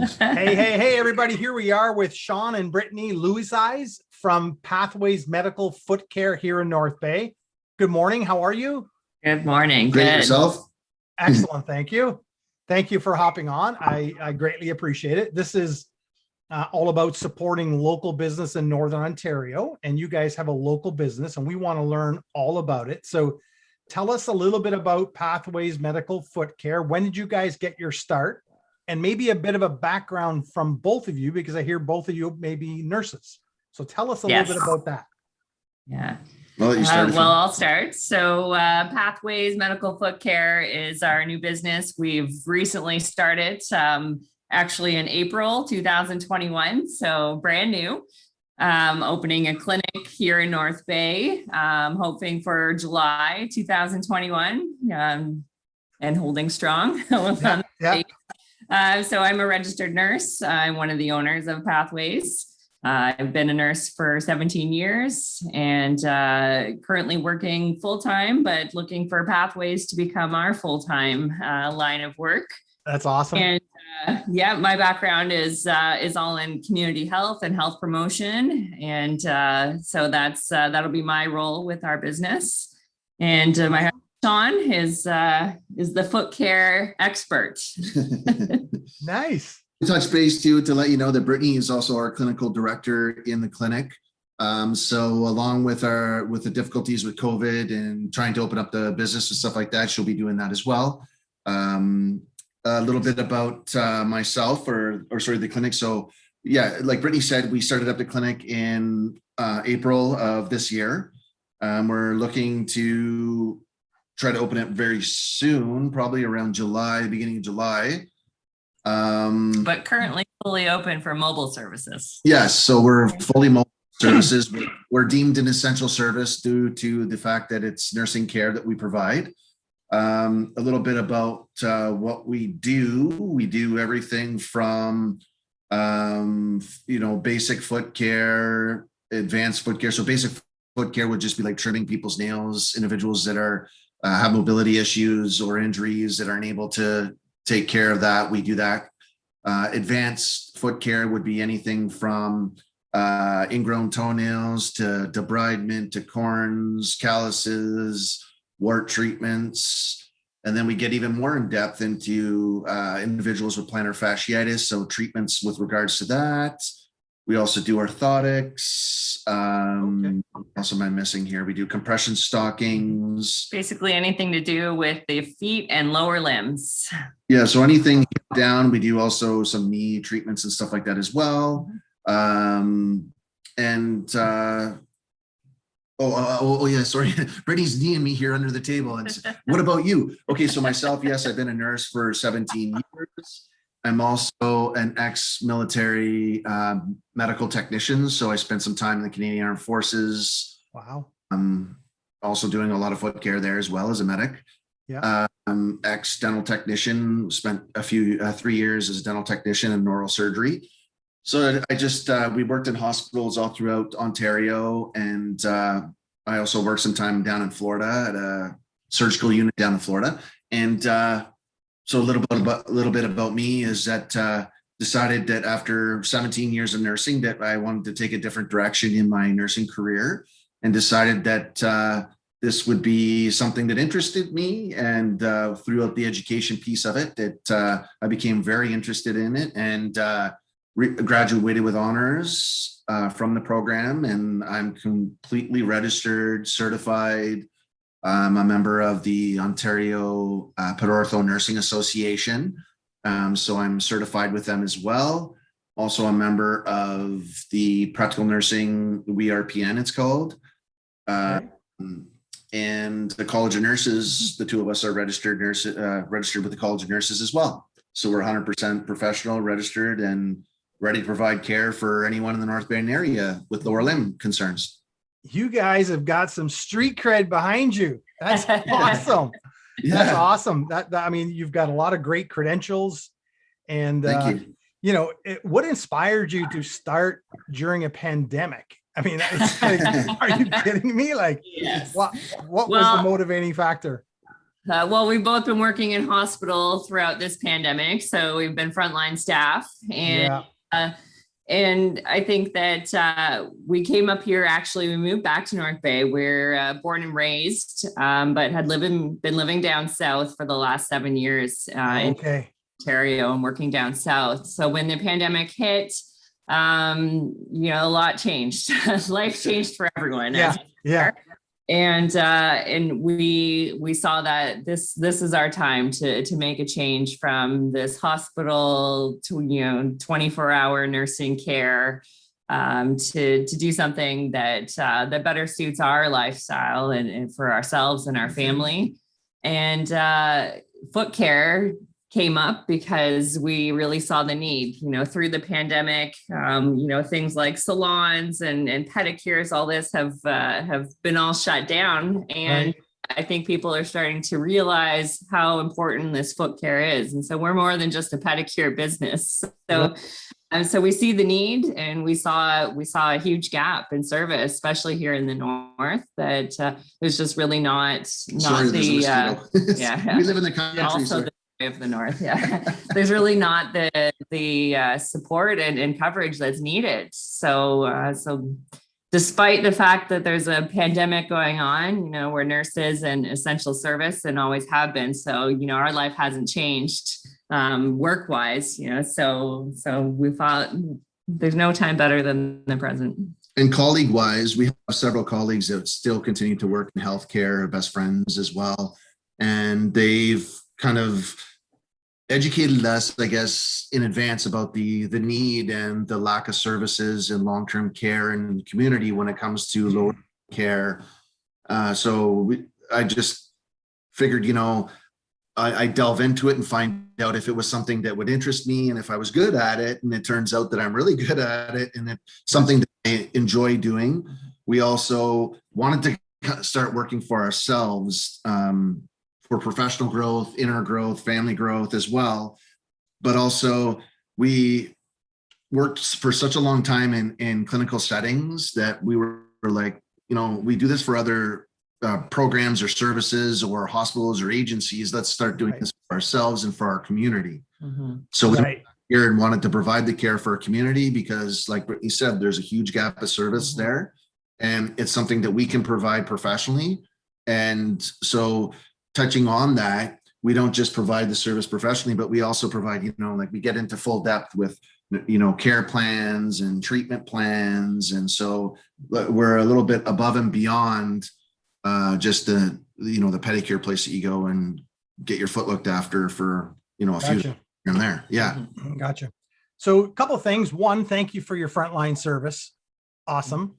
Hey, everybody. Here we are with Shawn and Brittany Louiseize from Pathways Medical Foot Care here in North Bay. Good morning. How are you? Good morning. Great. Good. Yourself? Excellent. Thank you. Thank you for hopping on. I greatly appreciate it. This is all about supporting local business in Northern Ontario, and you guys have a local business and we want to learn all about it. So tell us a little bit about Pathways Medical Foot Care. When did you guys get your start? And maybe a bit of a background from both of you, because I hear both of you may be nurses. So tell us a little bit about that. Yeah. I'll start. So Pathways Medical Foot Care is our new business. We've recently started actually in April 2021. So brand new. Opening a clinic here in North Bay, hoping for July 2021 and holding strong. Yeah. So I'm a registered nurse. I'm one of the owners of Pathways. I've been a nurse for 17 years and currently working full-time, but looking for Pathways to become our full-time line of work. That's awesome. And yeah, my background is all in community health and health promotion. And so that'll be my role with our business. And my husband, Shawn, is the foot care expert. Nice. Touch base too to let you know that Brittany is also our clinical director in the clinic. So along with the difficulties with COVID and trying to open up the business and stuff like that, she'll be doing that as well. A little bit about myself or the clinic. So yeah, like Brittany said, we started up the clinic in April of this year. We're looking to try to open it very soon, probably around July, beginning of July. But currently fully open for mobile services. Yes, so we're fully mobile services. We're deemed an essential service due to the fact that it's nursing care that we provide. A little bit about what we do. We do everything from basic foot care, advanced foot care. So basic foot care would just be like trimming people's nails, individuals that are have mobility issues or injuries that aren't able to take care of that. We do that. Advanced foot care would be anything from ingrown toenails to debridement to corns, calluses, wart treatments. And then we get even more in depth into individuals with plantar fasciitis. So treatments with regards to that. We also do orthotics. What else am I missing here? We do compression stockings. Basically anything to do with the feet and lower limbs. Yeah, so anything down. We do also some knee treatments and stuff like that as well. Yeah, sorry. Brittany's kneeing me here under the table. And what about you? Okay, so myself, yes, I've been a nurse for 17 years. I'm also an ex-military medical technician. So I spent some time in the Canadian Armed Forces. Wow. I'm also doing a lot of foot care there as well as a medic. Yeah. Ex-dental technician, spent 3 years as a dental technician in oral surgery. So we worked in hospitals all throughout Ontario, and I also worked some time down in Florida at a surgical unit down in Florida. And so a little bit about me is that decided that after 17 years of nursing that I wanted to take a different direction in my nursing career, and decided that this would be something that interested me. And throughout the education piece of it, that I became very interested in it, and graduated with honors from the program, and I'm completely registered, certified. I'm a member of the Ontario Pedortho Nursing Association, so I'm certified with them as well. Also a member of the Practical Nursing, the RPN it's called, and the College of Nurses. The two of us are registered with the College of Nurses as well. So we're 100% professional, registered, and ready to provide care for anyone in the North Bay area with lower limb concerns. You guys have got some street cred behind you. That's awesome. Yeah. That's awesome. I mean, you've got a lot of great credentials, and Thank you. What inspired you to start during a pandemic? I mean, it's like, are you kidding me? Like, yes. what was the motivating factor? Well, we've both been working in hospital throughout this pandemic, so we've been frontline staff, and and I think that we came up here. Actually, we moved back to North Bay. We're born and raised, but had been living down south for the last 7 years in Ontario and working down south. So when the pandemic hit, a lot changed. Life changed for everyone. And we saw that this is our time to make a change from this hospital to 24-hour nursing care, to do something that better suits our lifestyle and for ourselves and our family. And foot care came up because we really saw the need, through the pandemic. Things like salons and pedicures, all this have been all shut down. And I think people are starting to realize how important this foot care is. And so we're more than just a pedicure business. So we see the need, and we saw a huge gap in service, especially here in the north, that there's just really not We live in the country. Also of the north, there's really not the support and coverage that's needed. So despite the fact that there's a pandemic going on, we're nurses and essential service and always have been. So our life hasn't changed work wise. So we thought there's no time better than the present. And colleague wise, we have several colleagues that still continue to work in healthcare, best friends as well, and they've kind of educated us, I guess, in advance about the need and the lack of services and long-term care in the community when it comes to lower care. I just figured, I delve into it and find out if it was something that would interest me and if I was good at it. And it turns out that I'm really good at it and it's something that I enjoy doing. We also wanted to start working for ourselves, for professional growth, inner growth, family growth as well. But also we worked for such a long time in clinical settings that we were like, we do this for other programs or services or hospitals or agencies. Let's start doing this for ourselves and for our community. So we here and wanted to provide the care for our community because, like Brittany said, there's a huge gap of service there, and it's something that we can provide professionally. And so touching on that, we don't just provide the service professionally, but we also provide, we get into full depth with, care plans and treatment plans. And so we're a little bit above and beyond just the pedicure place that you go and get your foot looked after for, a few in there. Yeah. Gotcha. So a couple of things. One, thank you for your frontline service. Awesome.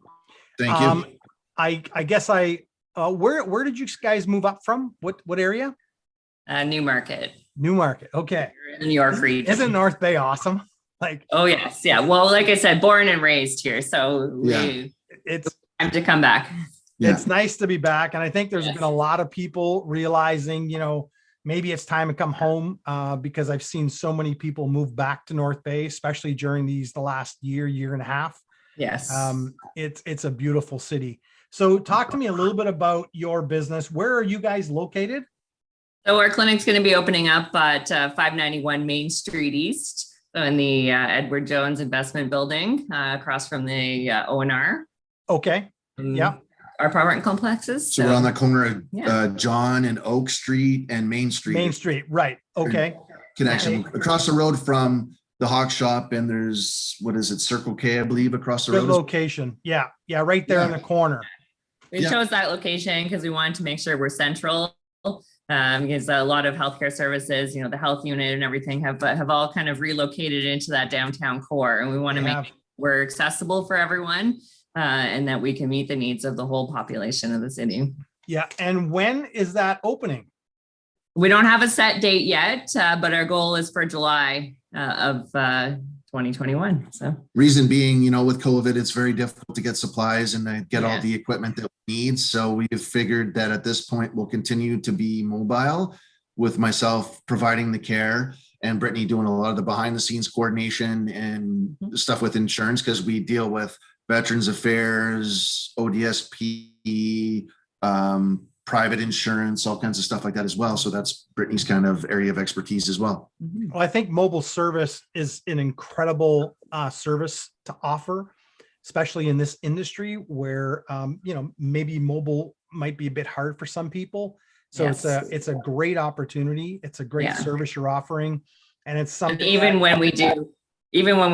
Thank you. I guess where did you guys move up from? What area? Newmarket. Newmarket. Okay. New York region. Isn't North Bay awesome? Oh yes. Yeah. Well, like I said, born and raised here. So it's time to come back. It's nice to be back. And I think there's been a lot of people realizing, maybe it's time to come home because I've seen so many people move back to North Bay, especially during the last year and a half. Yes. It's a beautiful city. So talk to me a little bit about your business. Where are you guys located? So our clinic's going to be opening up at 591 Main Street East, so in the Edward Jones Investment Building, across from the ONR. Okay. Our apartment complexes. So we're on the corner of John and Oak Street and Main Street. Main Street, right. Okay. Connection across the road from the Hawk Shop, and there's, Circle K, I believe, across the road. Good location. Yeah. Right there in the corner. We chose that location because we wanted to make sure we're central, because a lot of healthcare services, the health unit and everything have all kind of relocated into that downtown core. And we want to make sure we're accessible for everyone, and that we can meet the needs of the whole population of the city. Yeah. And when is that opening? We don't have a set date yet, but our goal is for July of 2021. So reason being, with COVID, it's very difficult to get supplies and get all the equipment that we need. So we've figured that at this point, we'll continue to be mobile, with myself providing the care and Brittany doing a lot of the behind the scenes coordination and stuff with insurance, because we deal with Veterans Affairs, ODSP, private insurance, all kinds of stuff like that as well. So that's Brittany's kind of area of expertise as well. Well, I think mobile service is an incredible service to offer, especially in this industry where, you know, maybe mobile might be a bit hard for some people. So Yes. it's a great opportunity. It's a great Yeah. service you're offering. And it's something Even that- when we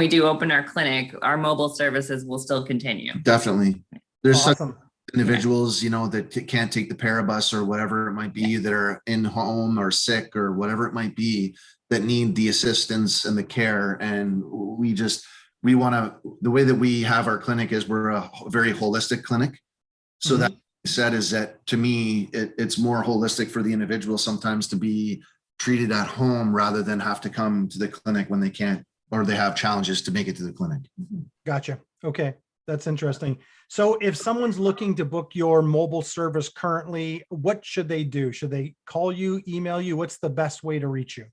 do open our clinic, our mobile services will still continue. Definitely. There's such awesome. individuals, you know, that can't take the parabus or whatever it might be, that are in home or sick or whatever it might be, that need the assistance and the care. And we want to, the way that we have our clinic is we're a very holistic clinic. So that said is that to me, it's more holistic for the individual sometimes to be treated at home rather than have to come to the clinic when they can't, or they have challenges to make it to the clinic. Gotcha. Okay. That's interesting. So if someone's looking to book your mobile service currently, what should they do? Should they call you, email you? What's the best way to reach you?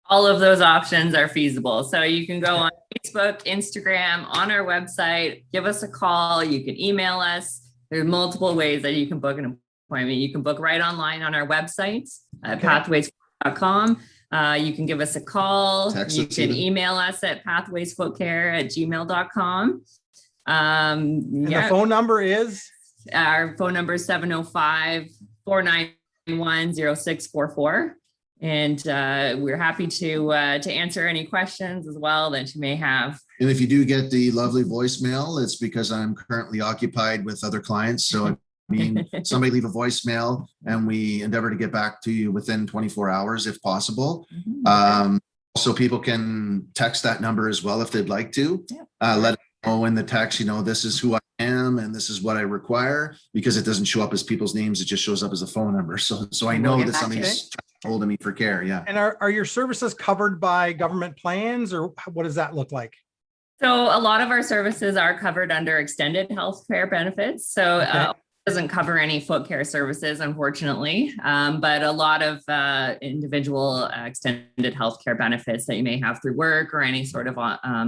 All of those options are feasible. So you can go on Facebook, Instagram, on our website, give us a call. You can email us. There's multiple ways that you can book an appointment. You can book right online on our website at pathways.com. You can give us a call. Text you us can even. email us at pathwaysfootcare@gmail.com. And the phone number is? Our phone number is 705-491-0644. And we're happy to answer any questions as well that you may have. And if you do get the lovely voicemail, it's because I'm currently occupied with other clients. So I mean, somebody leave a voicemail and we endeavor to get back to you within 24 hours if possible. Also, people can text that number as well if they'd like to. Let them know in the text, you know, this is who I am and this is what I require, because it doesn't show up as people's names. It just shows up as a phone number. So I know that somebody's holding me for care. Yeah. And are your services covered by government plans, or what does that look like? So a lot of our services are covered under extended health care benefits. So it doesn't cover any foot care services, unfortunately, but a lot of individual extended health care benefits that you may have through work or any sort of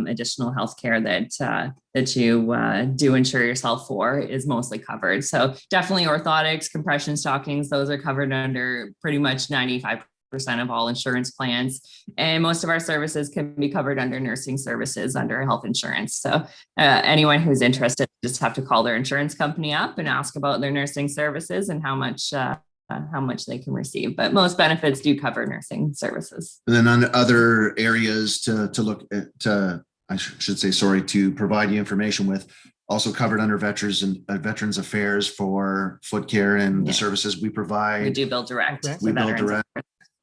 additional health care that you do insure yourself for is mostly covered. So definitely orthotics, compression stockings, those are covered under pretty much 95% of all insurance plans. And most of our services can be covered under nursing services under health insurance. So anyone who's interested just have to call their insurance company up and ask about their nursing services and how much they can receive. But most benefits do cover nursing services. And then on other areas to look at, I should say, sorry, to provide you information with, also covered under Veterans Affairs for foot care and the services we provide. We do bill direct. We bill direct.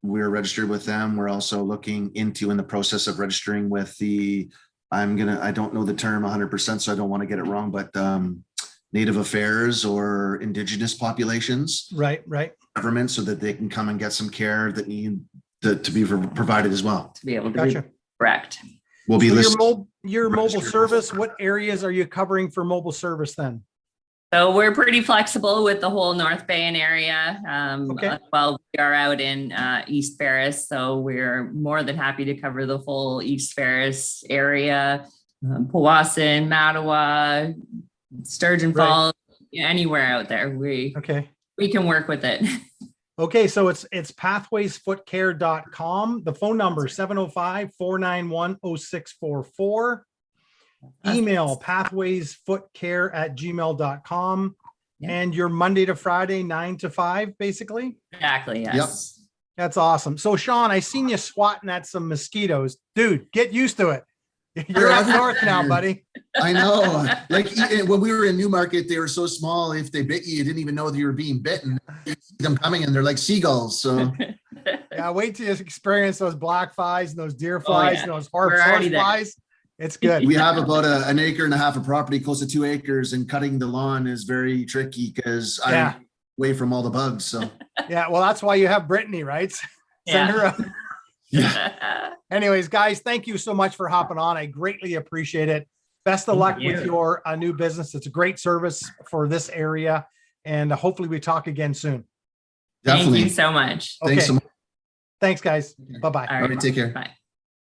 We're registered with them. We're also looking into, in the process of registering with the, I don't know the term 100%, so I don't want to get it wrong, but Native Affairs or Indigenous populations. Right. Government, so that they can come and get some care that need to be provided as well. To be able to be correct. We'll be So your mobile service, what areas are you covering for mobile service then? So we're pretty flexible with the whole North Bay area. Well, we are out in East Ferris, so we're more than happy to cover the whole East Ferris area, Powassan, Mattawa, Sturgeon Falls, anywhere out there. We can work with it. Okay, so it's pathwaysfootcare.com. The phone number 705-491-0644. Email pathwaysfootcare@gmail.com. And you're Monday to Friday, 9 to 5, basically? Exactly, yes. Yep. That's awesome. So Shawn, I seen you swatting at some mosquitoes. Dude, get used to it. You're up north now, buddy. I know. Like when we were in Newmarket, they were so small. If they bit you, you didn't even know that you were being bitten. You see them coming and they're like seagulls. So yeah, wait till you experience those black flies and those deer flies and those horse flies. It's good. We have about an acre and a half of property, close to 2 acres, and cutting the lawn is very tricky because I'm away from all the bugs. So yeah, well, that's why you have Brittany, right? Send her up. Yeah. Anyways, guys, thank you so much for hopping on. I greatly appreciate it. Best of luck with your new business. It's a great service for this area, and hopefully we talk again soon. Definitely. Thank you so much. Okay. Thanks so much. Thanks, guys. Bye-bye. All right, take care. Bye.